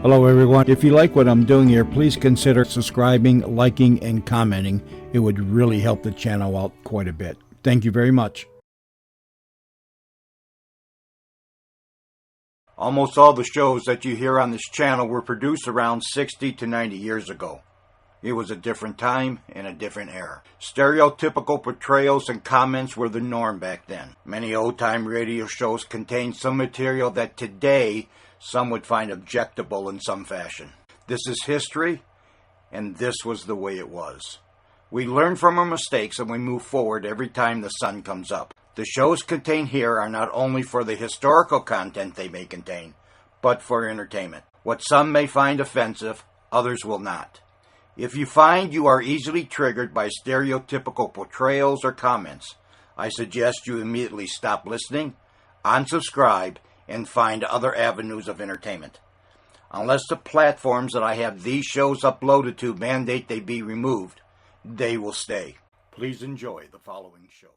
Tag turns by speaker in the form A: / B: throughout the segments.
A: Hello everyone. If you like what I'm doing here, please consider subscribing, liking, and commenting. It would really help the channel out quite a bit. Thank you very much. Almost all the shows that you hear on this channel were produced around 60 to 90 years ago. It was a different time and a different era. Stereotypical portrayals and comments were the norm back then. Many old-time radio shows contained some material that today some would find objectable in some fashion. This is history, and this was the way it was. We learn from our mistakes and we move forward every time the sun comes up. The shows contained here are not only for the historical content they may contain, but for entertainment. What some may find offensive, others will not. If you find you are easily triggered by stereotypical portrayals or comments, I suggest you immediately stop listening, unsubscribe, and find other avenues of entertainment. Unless the platforms that I have these shows uploaded to mandate they be removed, they will stay. Please enjoy the following show.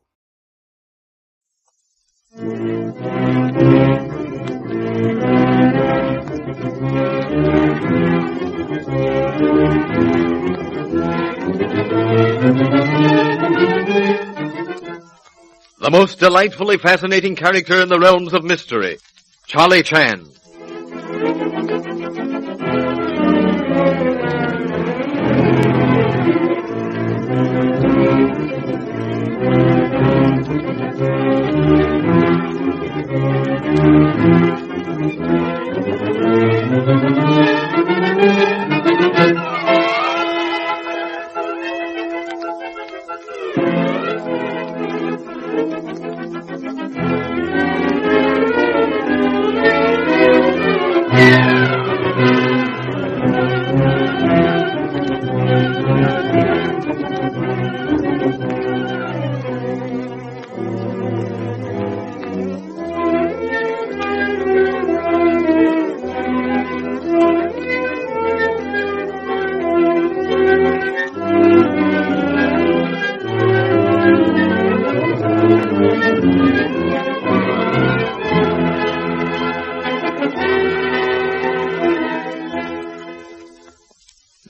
B: The most delightfully fascinating character in the realms of mystery, Charlie Chan.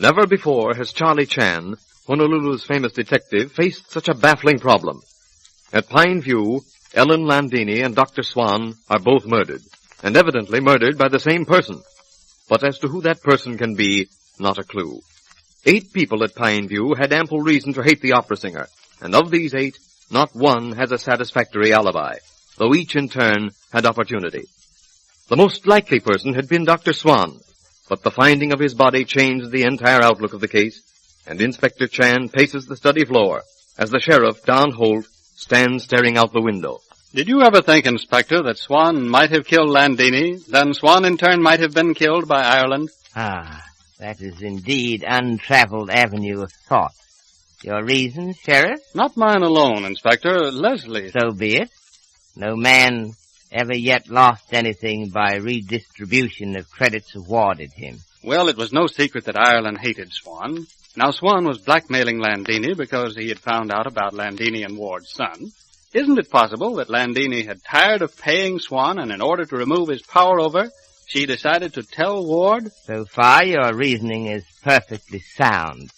B: Never before has Charlie Chan, Honolulu's famous detective, faced such a baffling problem. At Pine View, Ellen Landini and Dr. Swan are both murdered, and evidently murdered by the same person. But as to who that person can be, not a clue. 8 people at Pine View had ample reason to hate the opera singer, and of these 8, not one has a satisfactory alibi, though each in turn had opportunity. The most likely person had been Dr. Swan, but the finding of his body changed the entire outlook of the case, and Inspector Chan paces the study floor as the sheriff, Don Holt, stands staring out the window.
C: Did you ever think, Inspector, that Swan might have killed Landini, then Swan in turn might have been killed by Ireland?
D: Ah, that is indeed untraveled avenue of thought. Your reasons, Sheriff?
C: Not mine alone, Inspector. Leslie's.
D: So be it. No man ever yet lost anything by redistribution of credits awarded him.
C: Well, it was no secret that Ireland hated Swan. Now, Swan was blackmailing Landini because he had found out about Landini and Ward's son. Isn't it possible that Landini had tired of paying Swan, and in order to remove his power over, she decided to tell Ward?
D: So far, your reasoning is perfectly sound.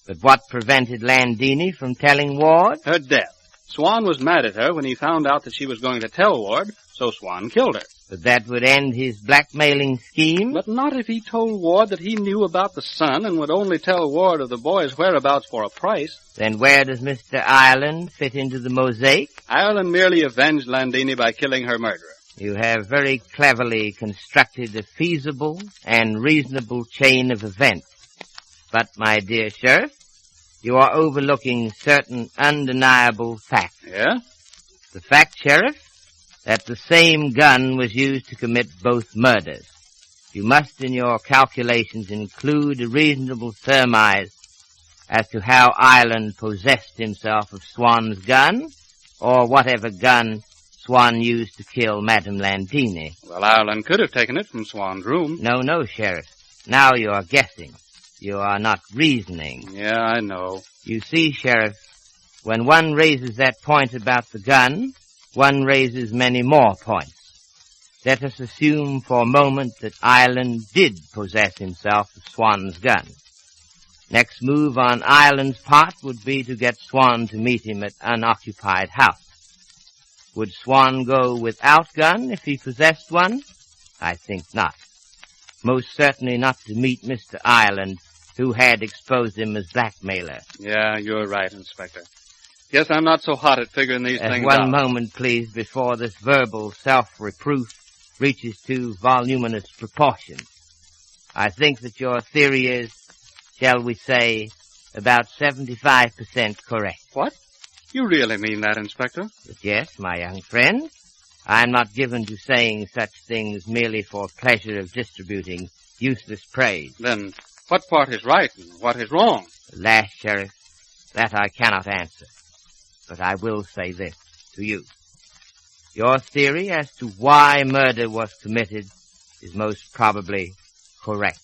D: But what prevented Landini from telling Ward?
C: Her death. Swan was mad at her when he found out that she was going to tell Ward, so Swan killed her.
D: But that would end his blackmailing scheme?
C: But not if he told Ward that he knew about the son and would only tell Ward of the boy's whereabouts for a price.
D: Then where does Mr. Ireland fit into the mosaic?
C: Ireland merely avenged Landini by killing her murderer.
D: You have very cleverly constructed a feasible and reasonable chain of events. But, my dear Sheriff, you are overlooking certain undeniable facts.
C: Yeah?
D: The fact, Sheriff, that the same gun was used to commit both murders. You must, in your calculations, include a reasonable surmise as to how Ireland possessed himself of Swan's gun, or whatever gun Swan used to kill Madame Landini.
C: Well, Ireland could have taken it from Swan's room.
D: No, Sheriff. Now you are guessing. You are not reasoning.
C: Yeah, I know.
D: You see, Sheriff, when one raises that point about the gun, one raises many more points. Let us assume for a moment that Ireland did possess himself of Swan's gun. Next move on Ireland's part would be to get Swan to meet him at unoccupied house. Would Swan go without gun if he possessed one? I think not. Most certainly not to meet Mr. Ireland, who had exposed him as blackmailer.
C: Yeah, you're right, Inspector. Guess I'm not so hot at figuring these things out.
D: One moment, please, before this verbal self-reproof reaches to voluminous proportions. I think that your theory is, shall we say, about 75% correct.
C: What? You really mean that, Inspector?
D: But yes, my young friend, I am not given to saying such things merely for pleasure of distributing useless praise.
C: Then what part is right and what is wrong?
D: Alas, Sheriff, that I cannot answer. But I will say this to you. Your theory as to why murder was committed is most probably correct.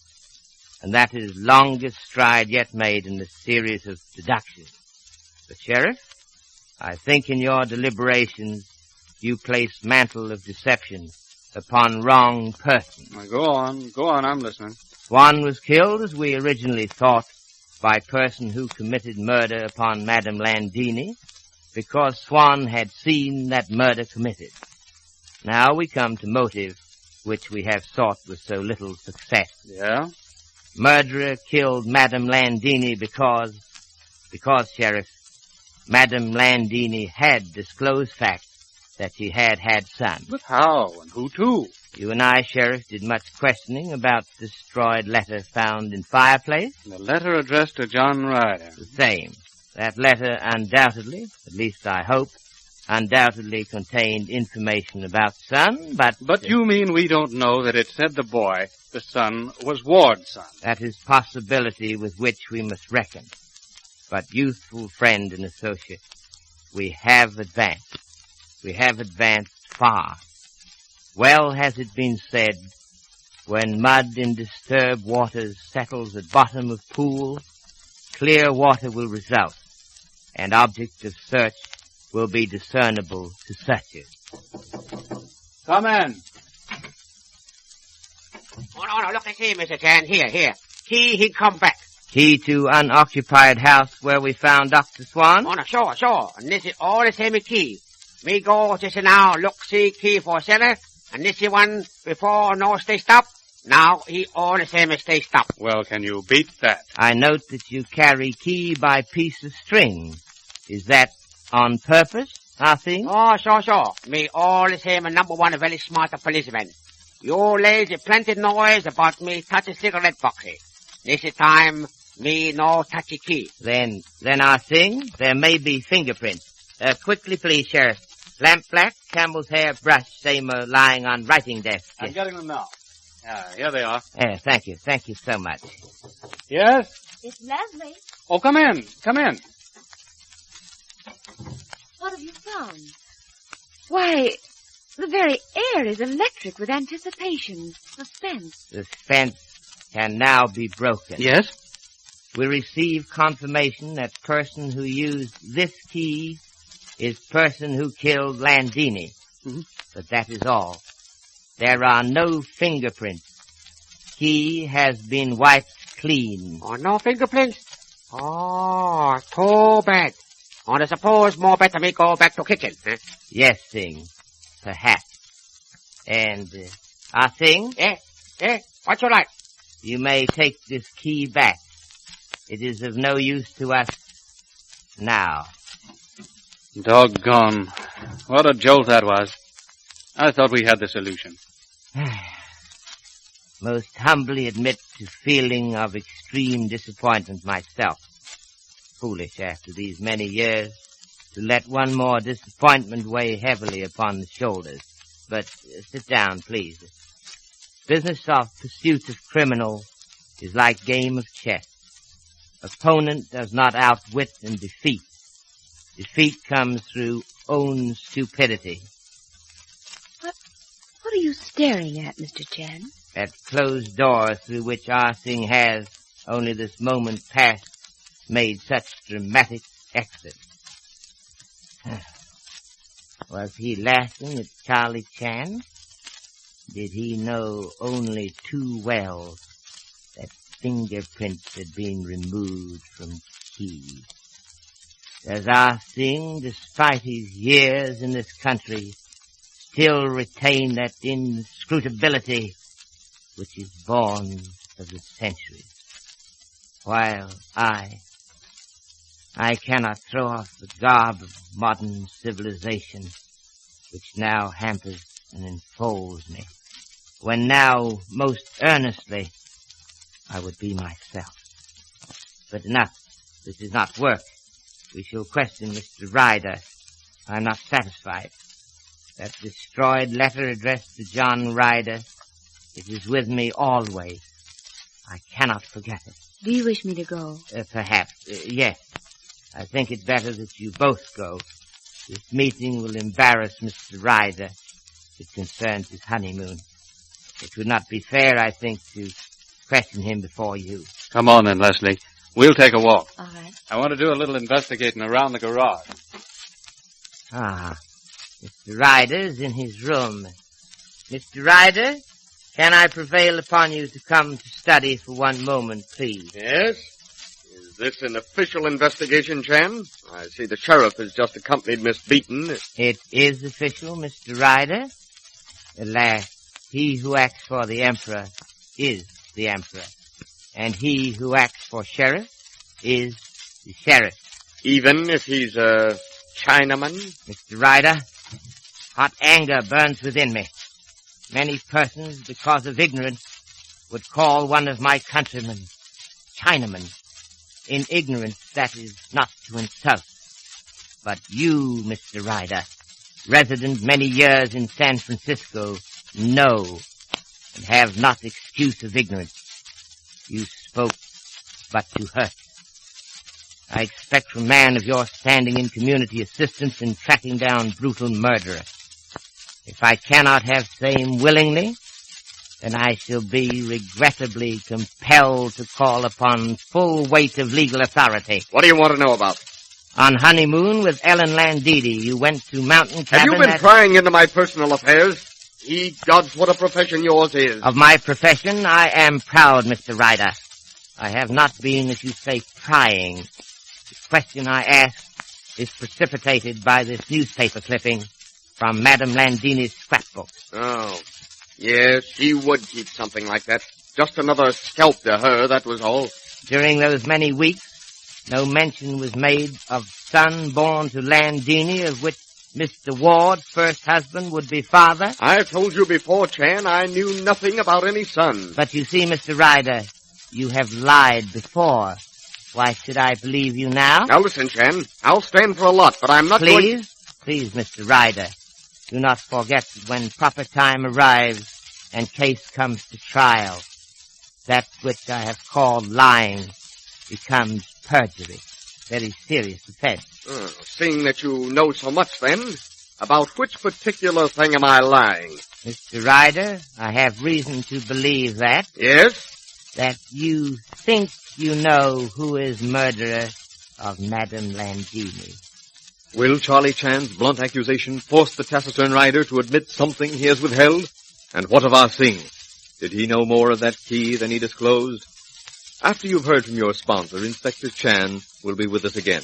D: And that is the longest stride yet made in the series of deductions. But, Sheriff, I think in your deliberations you place mantle of deception upon wrong person.
C: Now, go on, I'm listening.
D: Swan was killed, as we originally thought, by person who committed murder upon Madame Landini, because Swan had seen that murder committed. Now we come to motive, which we have sought with so little success.
C: Yeah?
D: Murderer killed Madame Landini because, Sheriff, Madame Landini had disclosed facts that she had son.
C: But how and who to?
D: You and I, Sheriff, did much questioning about the destroyed letter found in fireplace.
C: The letter addressed to John Ryder.
D: The same. That letter undoubtedly, at least I hope, undoubtedly contained information about son, but...
C: But you mean we don't know that it said the boy, the son, was Ward's son?
D: That is possibility with which we must reckon. But, youthful friend and associate, we have advanced. We have advanced far. Well has it been said, when mud in disturbed waters settles at bottom of pool, clear water will result, and object of search will be discernible to searchers.
C: Come in.
E: Oh, no, look at here, Mr. Chan. Here. He come back.
D: Key to unoccupied house where we found Dr. Swan?
E: Oh, no, sure. And this is all the same key. Me go just now look see key for cellar, and this is one before no stay stop. Now he all the same as stay stop.
C: Well, can you beat that?
D: I note that you carry key by piece of string. Is that on purpose, I think?
E: Oh, sure. Me all the same and number one a very smart policeman. You lazy plenty noise about me touch a cigarette box. This is time me no touchy key.
D: Then I think there may be fingerprints. Quickly, please, Sheriff. Lamp black, camel's hair, brush, same lying on writing desk.
C: I'm getting them now. Here they are.
D: Thank you so much.
C: Yes?
F: It's Leslie.
C: Oh, come in.
F: What have you found? Why, the very air is electric with anticipation, suspense.
D: Suspense can now be broken.
C: Yes?
D: We receive confirmation that person who used this key is person who killed Landini.
C: Mm-hmm.
D: But that is all. There are no fingerprints. Key has been wiped clean.
E: Oh, no fingerprints? Oh, too bad. Oh, I suppose more better me go back to kitchen, huh?
D: Yes, Sing. Perhaps. And, Sing?
E: What you like?
D: You may take this key back. It is of no use to us now.
C: Doggone. What a jolt that was. I thought we had the solution.
D: Most humbly admit to feeling of extreme disappointment myself. Foolish after these many years to let one more disappointment weigh heavily upon the shoulders. But sit down, please. Business of pursuit of criminal is like game of chess. Opponent does not outwit and defeat. Defeat comes through own stupidity.
F: What are you staring at, Mr. Chen?
D: That closed door through which Ah Sing has, only this moment past, made such dramatic exit. Was he laughing at Charlie Chan? did he know only too well that fingerprints had been removed from keys. Does Ah Sing, despite his years in this country, still retain that inscrutability which is born of the centuries? While I cannot throw off the garb of modern civilization which now hampers and enfolds me, when now most earnestly I would be myself. But enough, this is not work. We shall question Mr. Ryder. I am not satisfied. That destroyed letter addressed to John Ryder, it is with me always. I cannot forget it.
F: Do you wish me to go?
D: Perhaps, yes. I think it better that you both go. This meeting will embarrass Mr. Ryder. It concerns his honeymoon. It would not be fair, I think, to question him before you.
C: Come on then, Leslie. We'll take a walk.
F: All right.
C: I want to do a little investigating around the garage.
D: Ah, Mr. Ryder's in his room. Mr. Ryder, can I prevail upon you to come to study for one moment, please?
B: Yes? Is this an official investigation, Chan? I see the sheriff has just accompanied Miss Beaton.
D: It is official, Mr. Ryder. Alas, he who acts for the Emperor is the Emperor. And he who acts for sheriff is the sheriff.
B: Even if he's a Chinaman?
D: Mr. Ryder, hot anger burns within me. Many persons, because of ignorance, would call one of my countrymen Chinaman. In ignorance, that is not to insult. But you, Mr. Ryder, resident many years in San Francisco, know and have not excuse of ignorance. You spoke but to hurt. I expect from a man of your standing in community assistance in tracking down brutal murderer. If I cannot have same willingly, then I shall be regrettably compelled to call upon full weight of legal authority.
B: What do you want to know about?
D: On honeymoon with Ellen Landini, you went to Mountain Cabin.
B: Have you been prying into my personal affairs? Ye gods, what a profession yours is.
D: Of my profession, I am proud, Mr. Ryder. I have not been, as you say, prying. The question I ask is precipitated by this newspaper clipping from Madame Landini's scrapbook.
B: Oh, yes, she would keep something like that. Just another scalp to her, that was all.
D: During those many weeks, no mention was made of son born to Landini, of which Mr. Ward's first husband would be father.
B: I've told you before, Chan, I knew nothing about any son.
D: But you see, Mr. Ryder, you have lied before. Why should I believe you now?
B: Now listen, Chan, I'll stand for a lot, but I'm not going...
D: Please, Mr. Ryder, do not forget that when proper time arrives and case comes to trial, that which I have called lying becomes perjury. Very serious offense.
B: Seeing that you know so much, then, about which particular thing am I lying?
D: Mr. Ryder, I have reason to believe that.
B: Yes?
D: That you think you know who is murderer of Madame Landini.
B: Will Charlie Chan's blunt accusation force the taciturn Ryder to admit something he has withheld? And what of Ah Sing? Did he know more of that key than he disclosed? After you've heard from your sponsor, Inspector Chan will be with us again.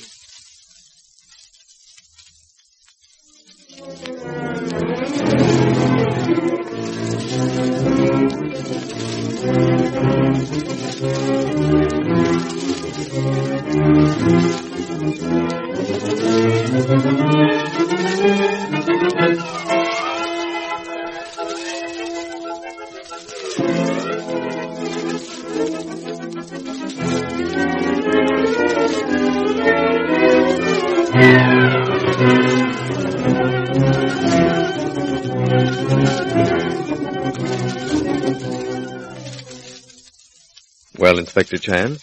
B: Well, Inspector Chan,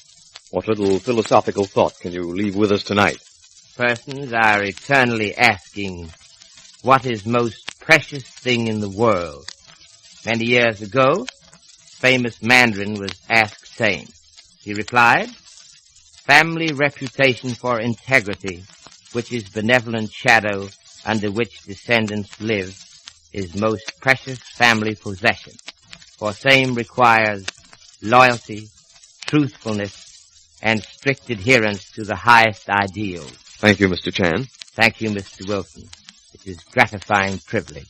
B: what little philosophical thought can you leave with us tonight?
D: Persons are eternally asking, what is most precious thing in the world? Many years ago, famous Mandarin was asked same. He replied, family reputation for integrity, which is benevolent shadow under which descendants live, is most precious family possession, for same requires loyalty, truthfulness, and strict adherence to the highest ideals.
B: Thank you, Mr. Chan.
D: Thank you, Mr. Wilson. It is gratifying privilege.